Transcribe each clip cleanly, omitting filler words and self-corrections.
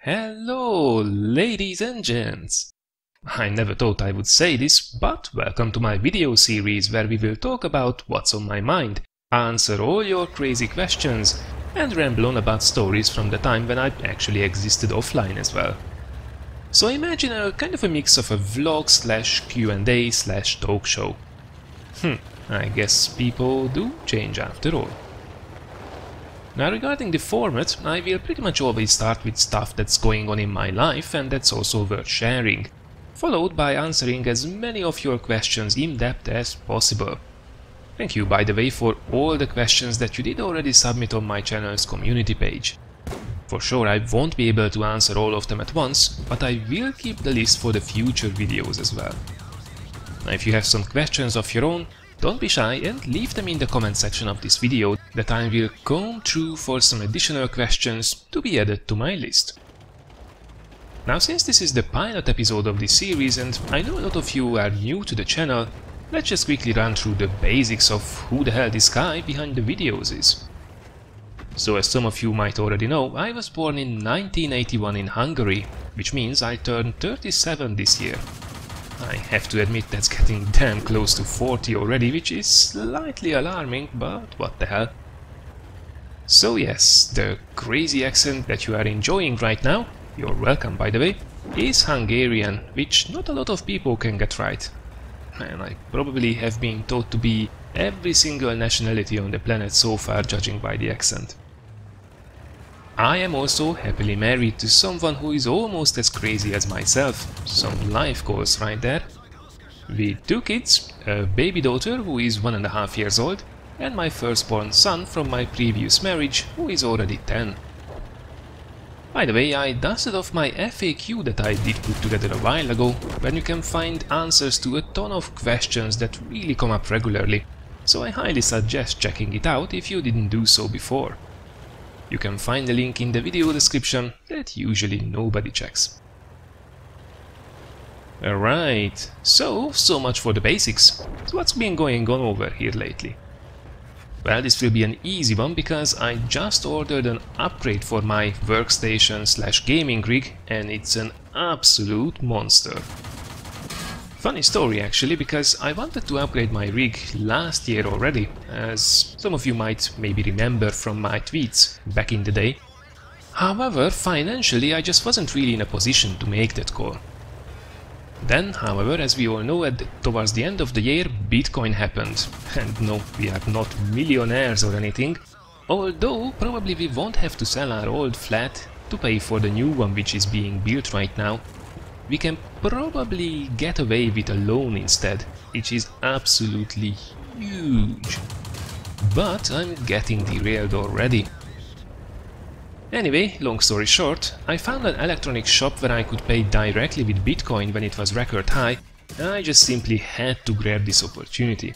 Hello, ladies and gents! I never thought I would say this, but welcome to my video series where we will talk about what's on my mind, answer all your crazy questions, and ramble on about stories from the time when I actually existed offline as well. So imagine a kind of a mix of a vlog slash Q&A slash talk show. I guess people do change after all. Now regarding the format, I will pretty much always start with stuff that's going on in my life and that's also worth sharing, followed by answering as many of your questions in depth as possible. Thank you, by the way, for all the questions that you did already submit on my channel's community page. For sure I won't be able to answer all of them at once, but I will keep the list for the future videos as well. Now if you have some questions of your own, don't be shy and leave them in the comment section of this video that I will comb through for some additional questions to be added to my list. Now since this is the pilot episode of this series and I know a lot of you are new to the channel, let's just quickly run through the basics of who the hell this guy behind the videos is. So as some of you might already know, I was born in 1981 in Hungary, which means I turned 37 this year. I have to admit that's getting damn close to 40 already, which is slightly alarming, but what the hell. So yes, the crazy accent that you are enjoying right now, you're welcome by the way, is Hungarian, which not a lot of people can get right. And I probably have been taught to be every single nationality on the planet so far, judging by the accent. I am also happily married to someone who is almost as crazy as myself, some life goals right there. With 2 kids, a baby daughter who is 1.5 years old, and my firstborn son from my previous marriage who is already 10. By the way, I dusted off my FAQ that I did put together a while ago, where you can find answers to a ton of questions that really come up regularly, so I highly suggest checking it out if you didn't do so before. You can find the link in the video description that usually nobody checks. Alright, so much for the basics. So what's been going on over here lately? Well, this will be an easy one because I just ordered an upgrade for my workstation slash gaming rig and it's an absolute monster. Funny story actually, because I wanted to upgrade my rig last year already, as some of you might maybe remember from my tweets back in the day. However, financially I just wasn't really in a position to make that call. Then, however, as we all know, towards the end of the year, Bitcoin happened. And no, we are not millionaires or anything, although probably we won't have to sell our old flat to pay for the new one which is being built right now. We can probably get away with a loan instead, which is absolutely huge. But I'm getting derailed already. Anyway, long story short, I found an electronic shop where I could pay directly with Bitcoin when it was record high, and I just simply had to grab this opportunity.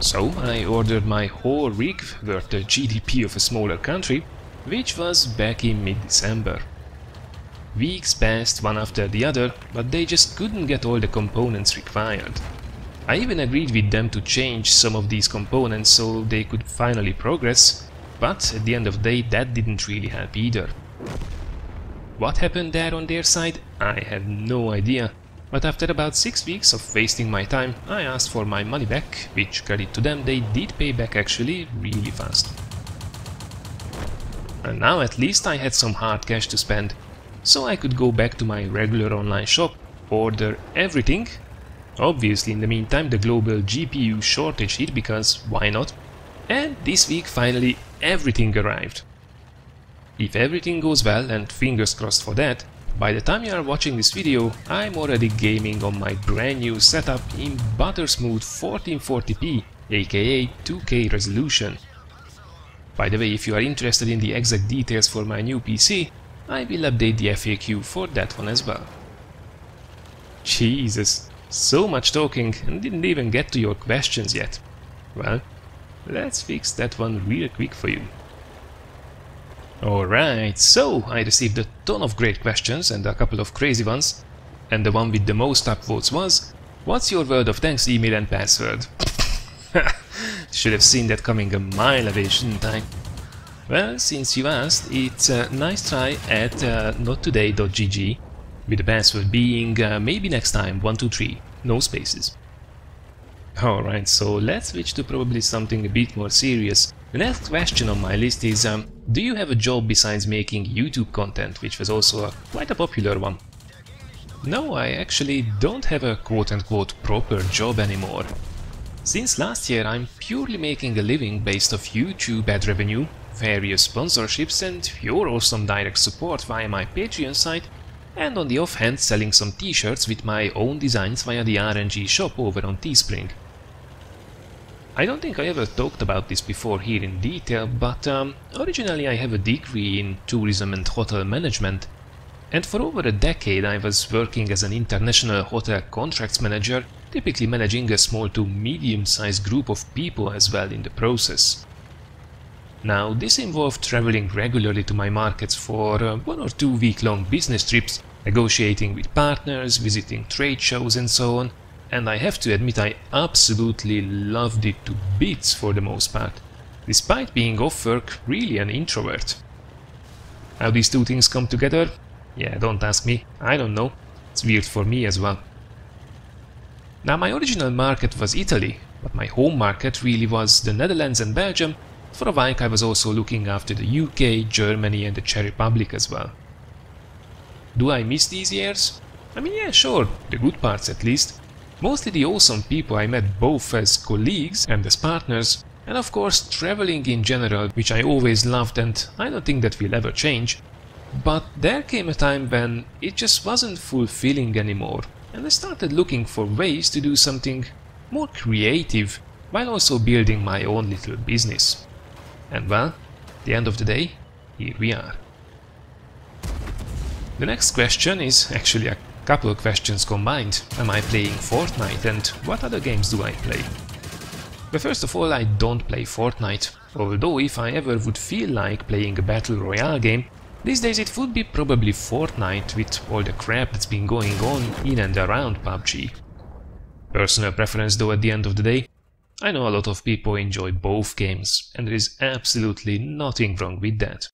So I ordered my whole rig worth the GDP of a smaller country, which was back in mid-December. Weeks passed one after the other, but they just couldn't get all the components required. I even agreed with them to change some of these components so they could finally progress, but at the end of the day that didn't really help either. What happened there on their side? I have no idea, but after about 6 weeks of wasting my time, I asked for my money back, which, credit to them, they did pay back actually really fast. And now at least I had some hard cash to spend. So I could go back to my regular online shop, order everything. Obviously in the meantime the global GPU shortage hit because why not? And this week finally everything arrived. If everything goes well, and fingers crossed for that, by the time you are watching this video I'm already gaming on my brand new setup in buttersmooth 1440p aka 2K resolution. By the way, if you are interested in the exact details for my new PC, I will update the FAQ for that one as well. Jesus, so much talking and didn't even get to your questions yet. Well, let's fix that one real quick for you. Alright, so I received a ton of great questions and a couple of crazy ones, and the one with the most upvotes was, what's your word of thanks email and password? Should have seen that coming a mile away, shouldn't I? Well, since you asked, it's a nice try at nottoday.gg, with the password being maybe next time 123, no spaces. Alright, so let's switch to probably something a bit more serious. The next question on my list is, do you have a job besides making YouTube content, which was also quite a popular one? No, I actually don't have a quote-unquote proper job anymore. Since last year I'm purely making a living based off YouTube ad revenue, various sponsorships and your awesome direct support via my Patreon site, and on the offhand selling some t-shirts with my own designs via the RNG shop over on Teespring. I don't think I ever talked about this before here in detail, but originally I have a degree in tourism and hotel management, and for over a decade I was working as an international hotel contracts manager, typically managing a small to medium-sized group of people as well in the process. Now, this involved traveling regularly to my markets for 1 or 2 week-long business trips, negotiating with partners, visiting trade shows and so on, and I have to admit I absolutely loved it to bits for the most part, despite being off work really an introvert. How these two things come together? Yeah, don't ask me, I don't know, it's weird for me as well. Now, my original market was Italy, but my home market really was the Netherlands and Belgium. For a while I was also looking after the UK, Germany and the Czech Republic as well. Do I miss these years? I mean, yeah, sure, the good parts at least. Mostly the awesome people I met both as colleagues and as partners, and of course traveling in general, which I always loved and I don't think that will ever change. But there came a time when it just wasn't fulfilling anymore, and I started looking for ways to do something more creative while also building my own little business. And well, at the end of the day, here we are. The next question is actually a couple of questions combined. Am I playing Fortnite and what other games do I play? But first of all, I don't play Fortnite, although if I ever would feel like playing a battle royale game, these days it would be probably Fortnite with all the crap that's been going on in and around PUBG. Personal preference though at the end of the day. I know a lot of people enjoy both games, and there is absolutely nothing wrong with that.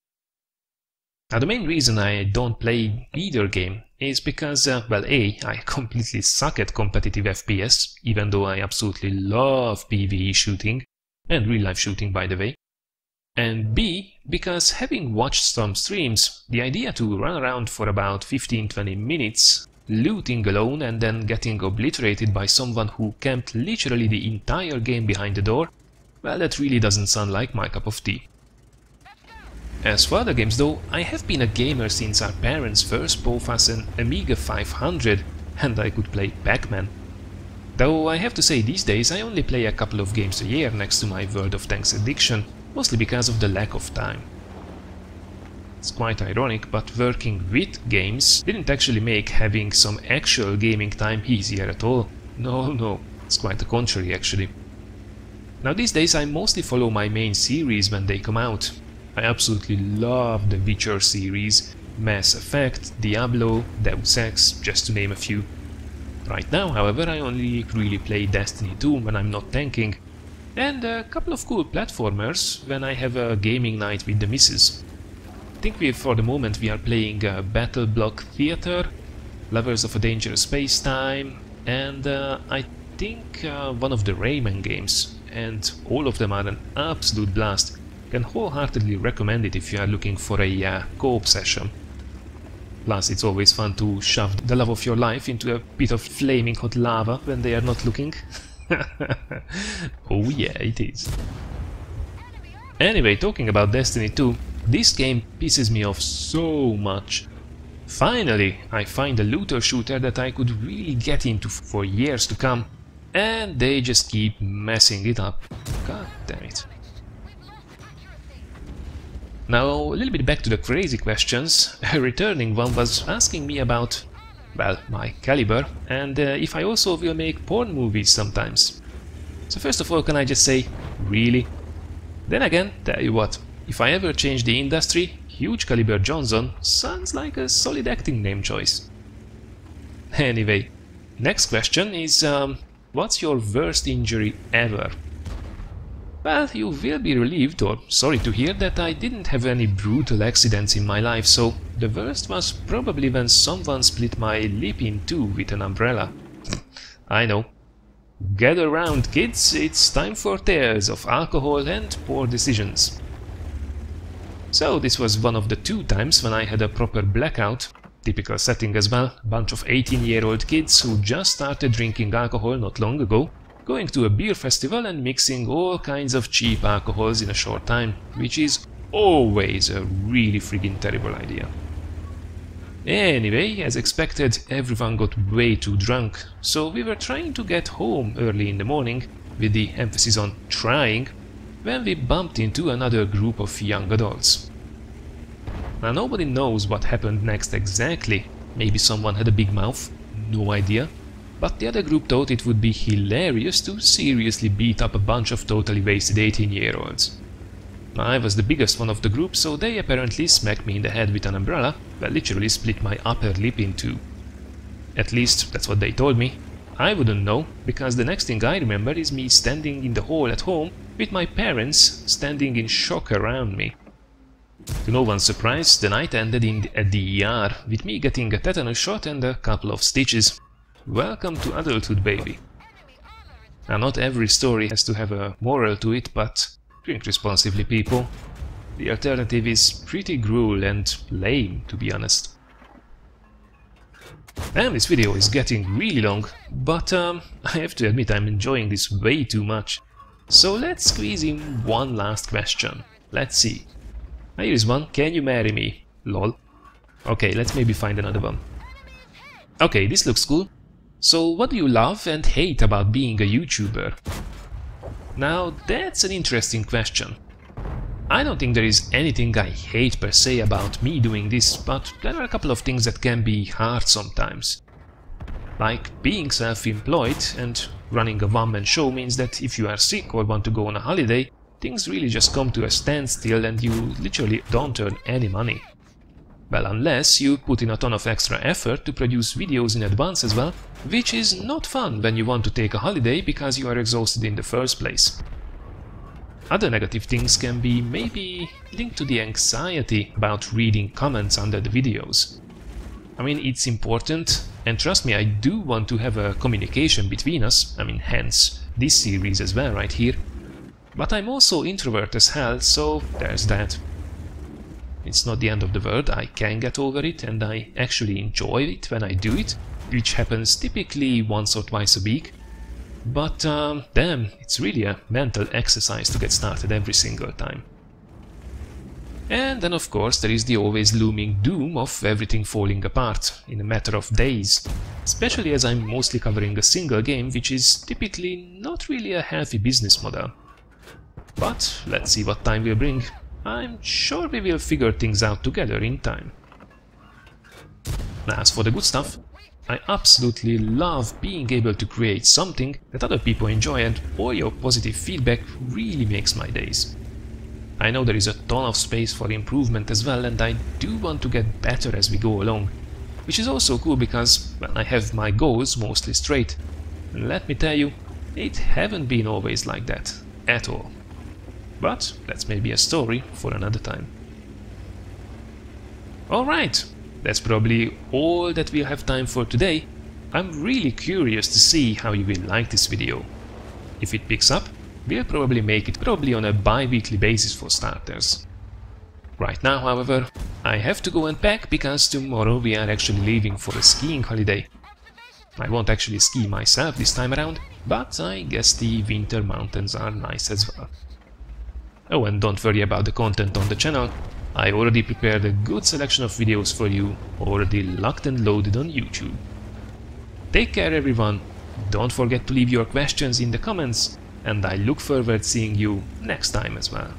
Now the main reason I don't play either game is because, well, A, I completely suck at competitive FPS, even though I absolutely love PvE shooting, and real-life shooting by the way. And B, because having watched some streams, the idea to run around for about 15-20 minutes, looting alone and then getting obliterated by someone who camped literally the entire game behind the door, well, that really doesn't sound like my cup of tea. As for other games though, I have been a gamer since our parents first bought us an Amiga 500 and I could play Pac-Man. Though I have to say these days I only play a couple of games a year next to my World of Tanks addiction, mostly because of the lack of time. It's quite ironic, but working with games didn't actually make having some actual gaming time easier at all. No, it's quite the contrary actually. Now these days I mostly follow my main series when they come out. I absolutely love the Witcher series, Mass Effect, Diablo, Deus Ex, just to name a few. Right now, however, I only really play Destiny 2 when I'm not tanking, and a couple of cool platformers when I have a gaming night with the missus. I think for the moment we are playing Battle Block Theater, Lovers of a Dangerous Space-Time, and I think one of the Rayman games, and all of them are an absolute blast. Can wholeheartedly recommend it if you are looking for a co-op session. Plus it's always fun to shove the love of your life into a bit of flaming hot lava when they are not looking. Oh yeah, it is. Anyway, talking about Destiny 2, this game pisses me off so much. Finally, I find a looter shooter that I could really get into for years to come, and they just keep messing it up. God damn it. Now, a little bit back to the crazy questions. A returning one was asking me about, well, my caliber, and if I also will make porn movies sometimes. So first of all, can I just say, really? Then again, tell you what, if I ever change the industry, Huge Caliber Johnson sounds like a solid acting name choice. Anyway, next question is, what's your worst injury ever? Well, you will be relieved or sorry to hear that I didn't have any brutal accidents in my life, so the worst was probably when someone split my lip in two with an umbrella. I know. Gather round, kids, it's time for tales of alcohol and poor decisions. So this was one of the 2 times when I had a proper blackout. Typical setting as well, bunch of 18-year-old kids who just started drinking alcohol not long ago, going to a beer festival and mixing all kinds of cheap alcohols in a short time, which is always a really friggin' terrible idea. Anyway, as expected, everyone got way too drunk, so we were trying to get home early in the morning, with the emphasis on trying, when we bumped into another group of young adults. Now nobody knows what happened next exactly. Maybe someone had a big mouth, no idea. But the other group thought it would be hilarious to seriously beat up a bunch of totally wasted 18-year-olds. I was the biggest one of the group, so they apparently smacked me in the head with an umbrella, that literally split my upper lip in two. At least that's what they told me. I wouldn't know, because the next thing I remember is me standing in the hall at home with my parents standing in shock around me. To no one's surprise, the night ended at the ER, with me getting a tetanus shot and a couple of stitches. Welcome to adulthood, baby. Now, not every story has to have a moral to it, but drink responsibly, people. The alternative is pretty cruel and lame, to be honest. And this video is getting really long, but I have to admit I'm enjoying this way too much. So let's squeeze in one last question. Let's see. Here is one. Can you marry me? Lol. Okay, let's maybe find another one. Okay, this looks cool. So what do you love and hate about being a YouTuber? Now, that's an interesting question. I don't think there is anything I hate per se about me doing this, but there are a couple of things that can be hard sometimes. Like being self-employed and running a one-man show means that if you are sick or want to go on a holiday, things really just come to a standstill and you literally don't earn any money. Well, unless you put in a ton of extra effort to produce videos in advance as well, which is not fun when you want to take a holiday because you are exhausted in the first place. Other negative things can be maybe linked to the anxiety about reading comments under the videos. I mean, it's important, and trust me, I do want to have a communication between us, I mean, hence this series as well right here. But I'm also introvert as hell, so there's that. It's not the end of the world, I can get over it and I actually enjoy it when I do it, which happens typically once or twice a week. But damn, it's really a mental exercise to get started every single time. And then of course there is the always looming doom of everything falling apart in a matter of days, especially as I'm mostly covering a single game, which is typically not really a healthy business model. But let's see what time will bring. I'm sure we will figure things out together in time. Now, as for the good stuff, I absolutely love being able to create something that other people enjoy, and all your positive feedback really makes my days. I know there is a ton of space for improvement as well, and I do want to get better as we go along, which is also cool because, well, I have my goals mostly straight. And let me tell you, it haven't been always like that, at all. But that's maybe a story for another time. Alright, that's probably all that we'll have time for today. I'm really curious to see how you will like this video. If it picks up, we'll probably make it on a bi-weekly basis for starters. Right now, however, I have to go and pack because tomorrow we are actually leaving for a skiing holiday. I won't actually ski myself this time around, but I guess the winter mountains are nice as well. Oh, and don't worry about the content on the channel. I already prepared a good selection of videos for you, already locked and loaded on YouTube. Take care everyone, don't forget to leave your questions in the comments, and I look forward to seeing you next time as well.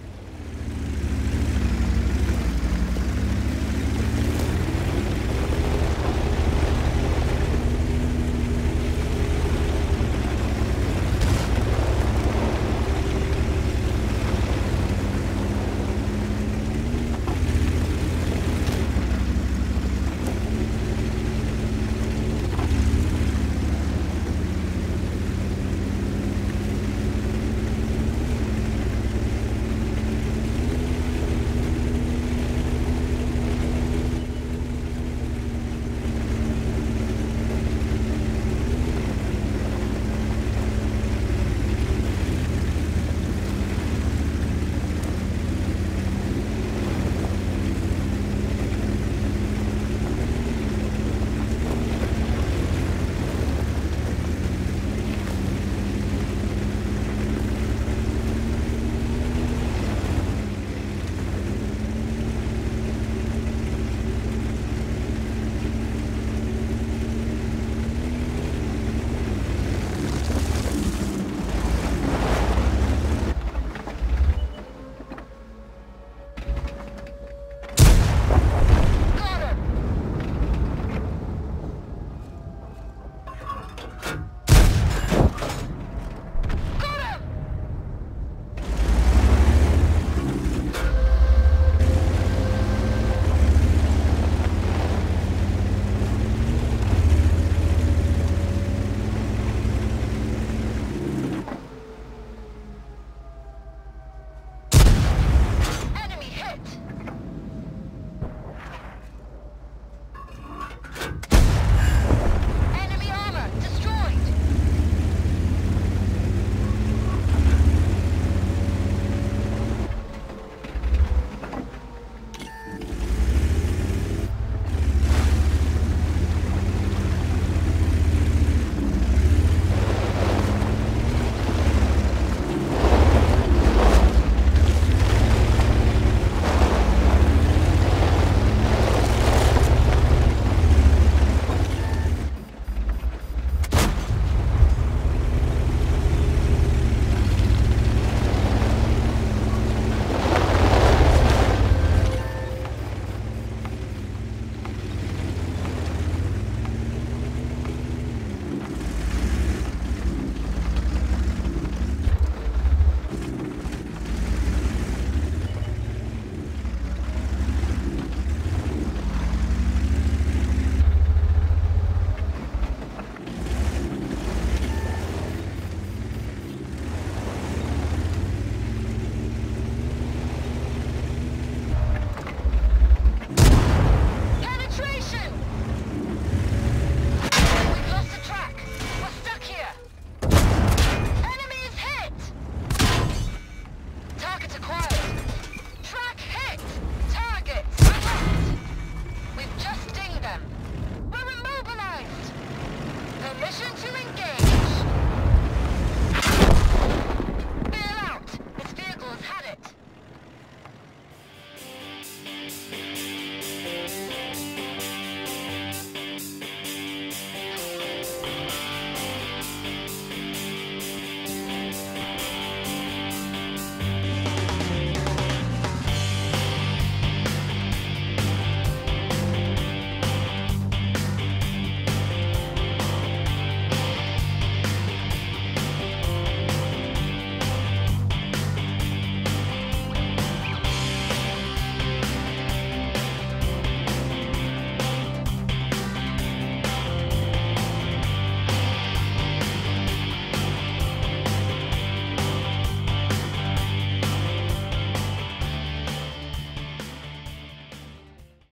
It's a crime.